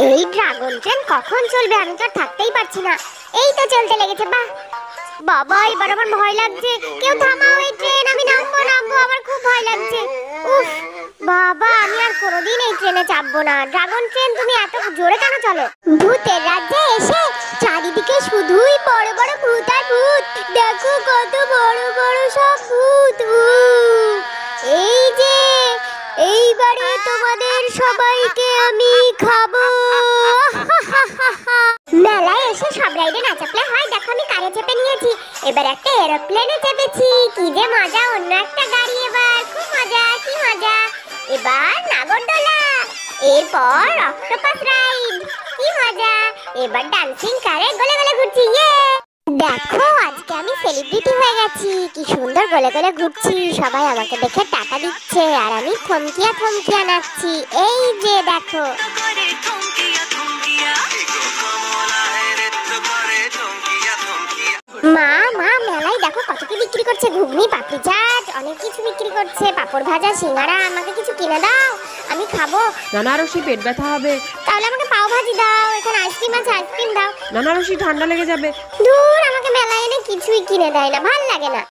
এই dragon train কখন চলবে? আমি তো আর থাকতেই পারছি না। এই তো চলতে লেগেছে। বাহ বাবা, এবার আমার ভয় লাগছে। কেউ থামাও এই ট্রেন, আমি নামবো নামবো, আমার খুব ভয় লাগছে। উফ বাবা, আমি আর কোনোদিন এই ট্রেনে চাপবো না। ড্রাগন ট্রেন, তুমি এত জোরে কেন চলো? ভূতের রাজ্যে এসে চারিদিকে শুধুই বড় বড় ভূত আর ভূত। দেখো কত বড় বড় সব ভূত। এই যে এইবারে তোমাদের সবাইকে আমি খাবো। মেলায় এসে সব রাইডে না চাপলে হয়। দেখো আমি কারে চেপে নিয়েছি, এবার একটা এরোপ্লেনে চেপেছি। কি যে মজা, অন্য একটা গাড়ি। এবার খুব মজা, কি মজা। এবার নাগরদোলা, এরপর অক্টোপাস রাইড, কি মজা। এবার ডান্সিং কারে গলে গলে ঘুরছি। ইয়ে দেখো, আজকে আমি সেলিব্রিটি হয়ে গেছি। কি সুন্দর গলে গলে ঘুরছি, সবাই আমাকে দেখে টাকা দিচ্ছে আর আমি থমকিয়া থমকিয়া নাচছি। এই যে দেখো। মা মা, মেলায় দেখো কত কি বিক্রি করছে। ঘুগনি, পাপড়ি চাট, অনেক কিছু বিক্রি করছে। পাপড় ভাজা, সিঙ্গারা। আমাকে কিছু কিনে দাও, আমি খাবো। নানারসি, পেট ব্যথা হবে। তাহলে আমাকে পাও ভাজি দাও। এখানে আইসক্রিম আছে, আইসক্রিম দাও। নানারসি, ঠান্ডা লেগে যাবে। দূর, আমাকে মেলায় এনে কিছুই কিনে দেয় না, ভাল লাগে না।